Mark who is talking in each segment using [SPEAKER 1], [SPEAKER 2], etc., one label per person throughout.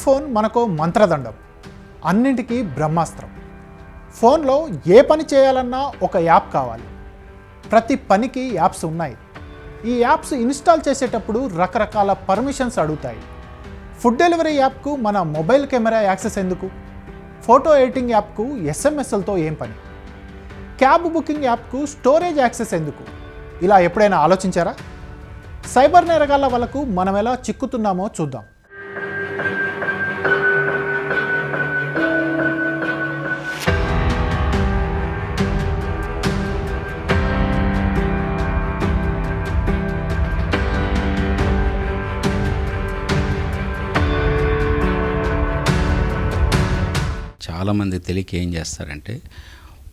[SPEAKER 1] Phone మనకు మంత్రదండం, అన్నింటికీ బ్రహ్మాస్త్రం. ఫోన్లో ఏ పని చేయాలన్నా ఒక యాప్ కావాలి. ప్రతి పనికి యాప్స్ ఉన్నాయి. ఈ యాప్స్ ఇన్స్టాల్ చేసేటప్పుడు రకరకాల పర్మిషన్స్ అడుగుతాయి. ఫుడ్ డెలివరీ యాప్కు మన మొబైల్ కెమెరా యాక్సెస్ ఎందుకు? ఫోటో ఎడిటింగ్ యాప్కు ఎస్ఎంఎస్లతో ఏం పని? క్యాబ్ బుకింగ్ యాప్కు స్టోరేజ్ యాక్సెస్ ఎందుకు? ఇలా ఎప్పుడైనా ఆలోచించారా? సైబర్ నేరగాళ్ల వలకు మనం ఎలా చిక్కుతున్నామో చూద్దాం.
[SPEAKER 2] చాలామంది తెలియక ఏం చేస్తారంటే,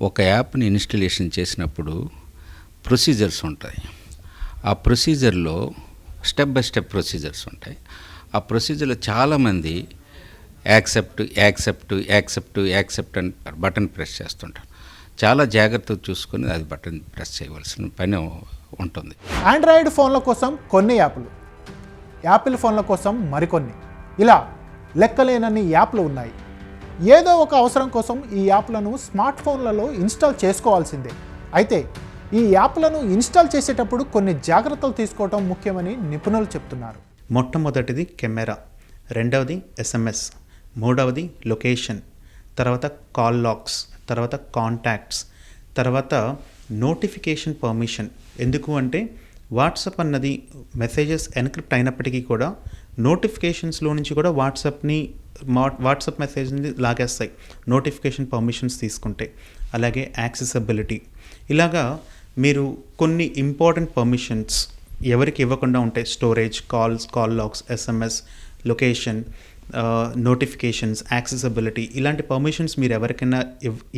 [SPEAKER 2] ఒక యాప్ని ఇన్స్టలేషన్ చేసినప్పుడు ప్రొసీజర్స్ ఉంటాయి. ఆ ప్రొసీజర్లో స్టెప్ బై స్టెప్ ప్రొసీజర్స్ ఉంటాయి. ఆ ప్రొసీజర్లో చాలామంది యాక్సెప్ట్ అని బటన్ ప్రెస్ చేస్తుంటారు. చాలా జాగ్రత్తగా చూసుకొని అది బటన్ ప్రెస్ చేయవలసిన పని ఉంటుంది.
[SPEAKER 1] ఆండ్రాయిడ్ ఫోన్ల కోసం కొన్ని యాప్లు, యాపిల్ ఫోన్ల కోసం మరికొన్ని, ఇలా లెక్కలేనన్ని యాప్లు ఉన్నాయి. ఏదో ఒక అవసరం కోసం ఈ యాప్లను స్మార్ట్ ఫోన్లలో ఇన్స్టాల్ చేసుకోవాల్సిందే. అయితే ఈ యాప్లను ఇన్స్టాల్ చేసేటప్పుడు కొన్ని జాగ్రత్తలు తీసుకోవడం ముఖ్యమని నిపుణులు చెప్తున్నారు.
[SPEAKER 3] మొట్టమొదటిది కెమెరా, రెండవది ఎస్ఎంఎస్, మూడవది లొకేషన్, తర్వాత కాల్ లాగ్స్, తర్వాత కాంటాక్ట్స్, తర్వాత నోటిఫికేషన్ పర్మిషన్. ఎందుకు అంటే వాట్సాప్ అన్నది మెసేజెస్ ఎన్క్రిప్ట్ అయినప్పటికీ కూడా నోటిఫికేషన్స్లో నుంచి కూడా వాట్సాప్ మెసేజ్ని లాగేస్తాయి నోటిఫికేషన్ పర్మిషన్స్ తీసుకుంటే. అలాగే యాక్సెసిబిలిటీ, ఇలాగా మీరు కొన్ని ఇంపార్టెంట్ పర్మిషన్స్ ఎవరికి ఇవ్వకుండా ఉంటాయి. Storage, call logs, SMS, location, notifications, accessibility, ఇలాంటి పర్మిషన్స్ మీరు ఎవరికైనా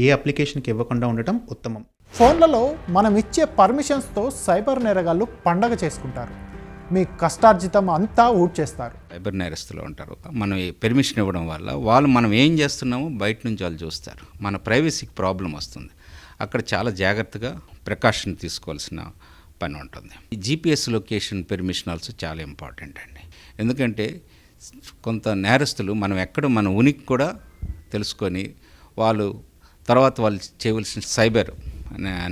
[SPEAKER 3] ఏ అప్లికేషన్కి ఇవ్వకుండా ఉండటం ఉత్తమం.
[SPEAKER 1] ఫోన్లలో మనం ఇచ్చే పర్మిషన్స్తో సైబర్ నేరగాళ్ళు పండగ చేసుకుంటారు. మీ కష్టార్జితం అంతా ఊడ్చేస్తారు.
[SPEAKER 2] సైబర్ నేరస్తులు ఉంటారు. మనం పెర్మిషన్ ఇవ్వడం వల్ల వాళ్ళు మనం ఏం చేస్తున్నామో బయట నుంచి వాళ్ళు చూస్తారు. మన ప్రైవసీకి ప్రాబ్లం వస్తుంది. అక్కడ చాలా జాగ్రత్తగా ప్రికాషన్ తీసుకోవాల్సిన పని ఉంటుంది. ఈ జీపీఎస్ లొకేషన్ పర్మిషన్ ఆల్సో చాలా ఇంపార్టెంట్ అండి. ఎందుకంటే కొంత నేరస్తులు మన ఉనికి కూడా తెలుసుకొని వాళ్ళు చేయవలసిన సైబర్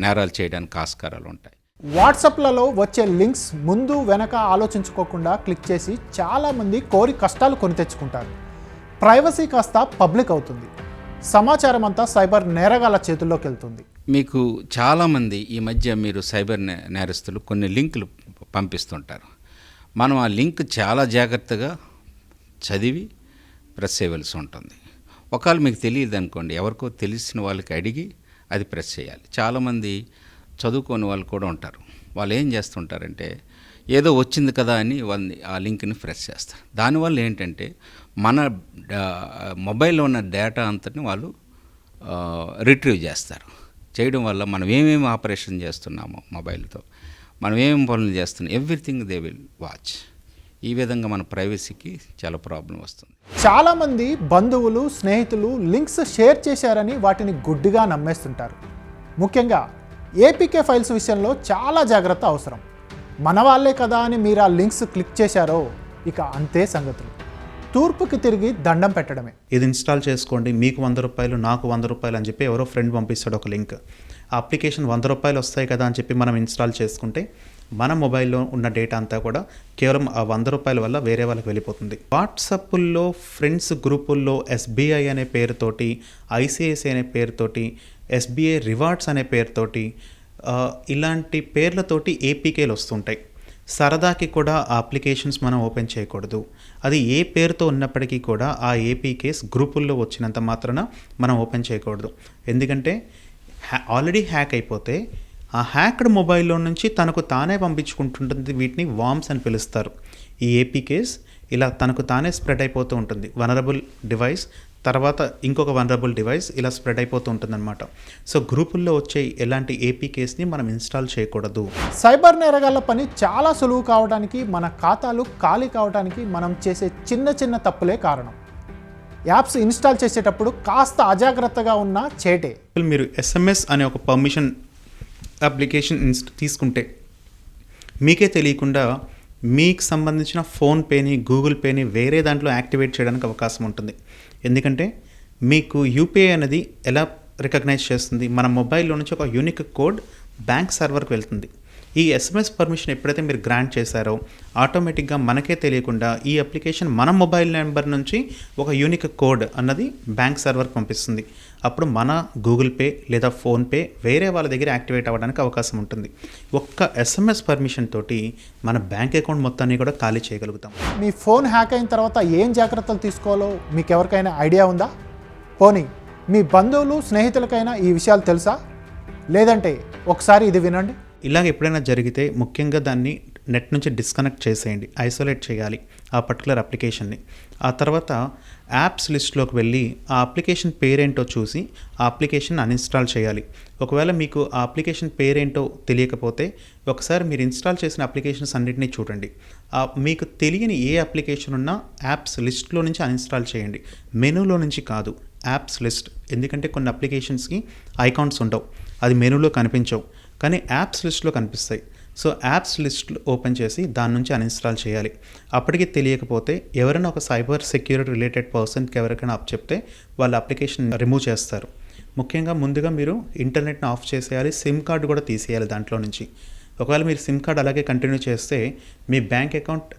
[SPEAKER 2] నేరాలు చేయడానికి ఆస్కారాలు ఉంటాయి.
[SPEAKER 1] వాట్సాప్లలో వచ్చే లింక్స్ ముందు వెనక ఆలోచించుకోకుండా క్లిక్ చేసి చాలామంది కోరి కష్టాలు కొని తెచ్చుకుంటారు. ప్రైవసీ కాస్త పబ్లిక్ అవుతుంది. సమాచారం అంతా సైబర్ నేరగాళ్ల చేతుల్లోకి వెళ్తుంది.
[SPEAKER 2] మీకు చాలామంది ఈ మధ్య మీరు సైబర్ నేరస్తులు కొన్ని లింకులు పంపిస్తుంటారు. మనం ఆ లింక్ చాలా జాగ్రత్తగా చదివి ప్రెస్ చేయవలసి ఉంటుంది. ఒకవేళ మీకు తెలియదు అనుకోండి, ఎవరికో తెలిసిన వాళ్ళకి అడిగి అది ప్రెస్ చేయాలి. చాలామంది చదువుకోని వాళ్ళు కూడా ఉంటారు. వాళ్ళు ఏం చేస్తుంటారంటే ఏదో వచ్చింది కదా అని వాళ్ళని ఆ లింక్ని ప్రెస్ చేస్తారు. దానివల్ల ఏంటంటే మన మొబైల్లో ఉన్న డేటా అంతటిని వాళ్ళు రిట్రీవ్ చేస్తారు. చేయడం వల్ల మనం ఏమేమి ఆపరేషన్ చేస్తున్నామో మొబైల్తో, మనం ఏమేమి పనులు చేస్తున్నాం, ఎవ్రీథింగ్ దే విల్ వాచ్. ఈ విధంగా మన ప్రైవసీకి చాలా ప్రాబ్లం వస్తుంది.
[SPEAKER 1] చాలామంది బంధువులు, స్నేహితులు లింక్స్ షేర్ చేశారని వాటిని గుడ్డిగా నమ్మేస్తుంటారు. ముఖ్యంగా ఏపీకే ఫైల్స్ విషయంలో చాలా జాగ్రత్త అవసరం. మన వాళ్ళే కదా అని మీరు ఆ లింక్స్ క్లిక్ చేశారో ఇక అంతే సంగతులు. తూర్పుకి తిరిగి దండం పెట్టడమే.
[SPEAKER 3] ఇది ఇన్స్టాల్ చేసుకోండి, మీకు 100 రూపాయలు, నాకు 100 రూపాయలు అని చెప్పి ఎవరో ఫ్రెండ్ పంపిస్తాడు ఒక లింక్. ఆ అప్లికేషన్ 100 రూపాయలు వస్తాయి కదా అని చెప్పి మనం ఇన్స్టాల్ చేసుకుంటే మన మొబైల్లో ఉన్న డేటా అంతా కూడా కేవలం ఆ 100 రూపాయల వల్ల వేరే వాళ్ళకి వెళ్ళిపోతుంది. వాట్సాప్లో ఫ్రెండ్స్ గ్రూపుల్లో ఎస్బీఐ అనే పేరుతోటి, ఐసిఐసిఐ అనే పేరుతోటి, ఎస్బీఐ రివార్డ్స్ అనే పేరుతోటి, ఇలాంటి పేర్లతోటి ఏపీకేలు వస్తుంటాయి. సరదాకి కూడా ఆ అప్లికేషన్స్ మనం ఓపెన్ చేయకూడదు. అది ఏ పేరుతో ఉన్నప్పటికీ కూడా ఆ ఏపీకేస్ గ్రూపుల్లో వచ్చినంత మాత్రాన మనం ఓపెన్ చేయకూడదు. ఎందుకంటే ఆల్రెడీ హ్యాక్ అయిపోతే ఆ హ్యాక్డ్ మొబైల్లో నుంచి తనకు తానే పంపించుకుంటుంటుంది. వీటిని వామ్స్ అని పిలుస్తారు. ఈ ఏపీకేస్ ఇలా తనకు తానే స్ప్రెడ్ అయిపోతూ ఉంటుంది. వనరబుల్ డివైస్ తర్వాత ఇంకొక వనరబుల్ డివైస్ ఇలా స్ప్రెడ్ అయిపోతూ ఉంటుందన్నమాట. సో గ్రూపుల్లో వచ్చే ఎలాంటి ఏపీకేస్ని మనం ఇన్స్టాల్ చేయకూడదు.
[SPEAKER 1] సైబర్ నేరగాళ్ల పని చాలా సులువు కావడానికి, మన ఖాతాలు ఖాళీ కావడానికి మనం చేసే చిన్న చిన్న తప్పులే కారణం. యాప్స్ ఇన్స్టాల్ చేసేటప్పుడు కాస్త అజాగ్రత్తగా ఉన్న చేటే.
[SPEAKER 3] మీరు ఎస్ఎంఎస్ అనే ఒక పర్మిషన్ అప్లికేషన్ తీసుకుంటే మీకే తెలియకుండా మీకు సంబంధించిన ఫోన్పేని, గూగుల్ పేని వేరే దాంట్లో యాక్టివేట్ చేయడానికి అవకాశం ఉంటుంది. ఎందుకంటే మీకు యూపీఐ అనేది ఎలా రికగ్నైజ్ చేస్తుంది, మన మొబైల్లో నుంచి ఒక యూనిక్ కోడ్ బ్యాంక్ సర్వర్కి వెళ్తుంది. ఈ ఎస్ఎంఎస్ పర్మిషన్ ఎప్పుడైతే మీరు గ్రాంట్ చేశారో ఆటోమేటిక్గా మనకే తెలియకుండా ఈ అప్లికేషన్ మన మొబైల్ నెంబర్ నుంచి ఒక యూనిక్ కోడ్ అన్నది బ్యాంక్ సర్వర్కి పంపిస్తుంది. అప్పుడు మన గూగుల్ పే లేదా ఫోన్పే వేరే వాళ్ళ దగ్గర యాక్టివేట్ అవ్వడానికి అవకాశం ఉంటుంది. ఒక్క ఎస్ఎంఎస్ పర్మిషన్ తోటి మన బ్యాంక్ అకౌంట్ మొత్తాన్ని కూడా ఖాళీ చేయగలుగుతాం.
[SPEAKER 1] మీ ఫోన్ హ్యాక్ అయిన తర్వాత ఏం జాగ్రత్తలు తీసుకోవాలో మీకు ఎవరికైనా ఐడియా ఉందా? పోనీ మీ బంధువులు, స్నేహితులకైనా ఈ విషయాలు తెలుసా? లేదంటే ఒకసారి ఇది వినండి.
[SPEAKER 3] ఇలాగ ఎప్పుడైనా జరిగితే ముఖ్యంగా దాన్ని నెట్ నుంచి డిస్కనెక్ట్ చేసేయండి, ఐసోలేట్ చేయాలి ఆ పర్టికులర్ అప్లికేషన్ని. ఆ తర్వాత యాప్స్ లిస్ట్లోకి వెళ్ళి ఆ అప్లికేషన్ పేరేంటో చూసి ఆ అప్లికేషన్ అన్ఇన్స్టాల్ చేయాలి. ఒకవేళ మీకు ఆ అప్లికేషన్ పేరేంటో తెలియకపోతే ఒకసారి మీరు ఇన్స్టాల్ చేసిన అప్లికేషన్స్ అన్నింటినీ చూడండి. మీకు తెలియని ఏ అప్లికేషన్ ఉన్నా యాప్స్ లిస్ట్లో నుంచి అన్ఇన్స్టాల్ చేయండి, మెనూలో నుంచి కాదు, యాప్స్ లిస్ట్. ఎందుకంటే కొన్ని అప్లికేషన్స్కి ఐకాన్స్ ఉండవు, అది మెనూలో కనిపించవు, కానీ యాప్స్ లిస్ట్లో కనిపిస్తాయి. సో యాప్స్ లిస్ట్ ఓపెన్ చేసి దాని నుంచి అన్ఇన్స్టాల్ చేయాలి. అప్పటికి తెలియకపోతే ఎవరైనా ఒక సైబర్ సెక్యూరిటీ రిలేటెడ్ పర్సన్కి ఎవరికైనా అప్ చెప్తే వాళ్ళ అప్లికేషన్ రిమూవ్ చేస్తారు. ముఖ్యంగా ముందుగా మీరు ఇంటర్నెట్ని ఆఫ్ చేసేయాలి, సిమ్ కార్డు కూడా తీసేయాలి దాంట్లో నుంచి. ఒకవేళ మీరు సిమ్ కార్డ్ అలాగే కంటిన్యూ చేస్తే మీ బ్యాంక్ అకౌంట్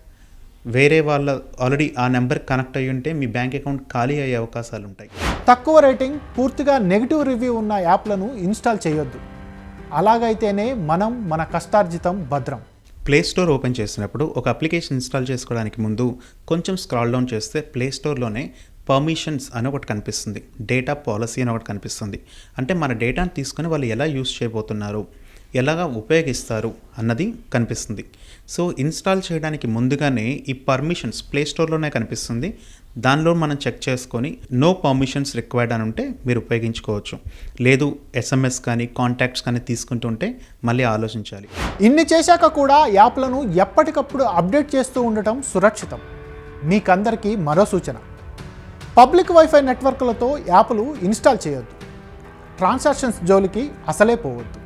[SPEAKER 3] వేరే వాళ్ళ ఆల్రెడీ ఆ నెంబర్ కనెక్ట్ అయ్యి ఉంటే మీ బ్యాంక్ అకౌంట్ ఖాళీ అయ్యే అవకాశాలు ఉంటాయి.
[SPEAKER 1] తక్కువ రేటింగ్, పూర్తిగా నెగిటివ్ రివ్యూ ఉన్న యాప్లను ఇన్స్టాల్ చేయొద్దు. అలాగైతేనే మనం మన కష్టార్జితం భద్రం.
[SPEAKER 3] ప్లే స్టోర్ ఓపెన్ చేసినప్పుడు ఒక అప్లికేషన్ ఇన్స్టాల్ చేసుకోవడానికి ముందు కొంచెం స్క్రాల్ డౌన్ చేస్తే ప్లే స్టోర్లోనే పర్మిషన్స్ అని ఒకటి కనిపిస్తుంది, డేటా పాలసీ అని ఒకటి కనిపిస్తుంది. అంటే మన డేటాను తీసుకొని వాళ్ళు ఎలా యూస్ చేయబోతున్నారు, ఎలాగా ఉపయోగిస్తారు అన్నది కనిపిస్తుంది. సో ఇన్స్టాల్ చేయడానికి ముందుగానే ఈ పర్మిషన్స్ ప్లే స్టోర్లోనే కనిపిస్తుంది. దానిలో మనం చెక్ చేసుకొని నో పర్మిషన్స్ రిక్వైర్డ్ అని ఉంటే మీరు ఉపయోగించుకోవచ్చు. లేదు ఎస్ఎంఎస్ కానీ కాంటాక్ట్స్ కానీ తీసుకుంటుంటే మళ్ళీ ఆలోచించాలి.
[SPEAKER 1] ఇన్ని చేశాక కూడా యాప్లను ఎప్పటికప్పుడు అప్డేట్ చేస్తూ ఉండటం సురక్షితం. మీకందరికీ మరో సూచన: పబ్లిక్ వైఫై నెట్వర్క్లతో యాప్లు ఇన్స్టాల్ చేయొద్దు. ట్రాన్సాక్షన్స్ జోలికి అసలే పోవద్దు.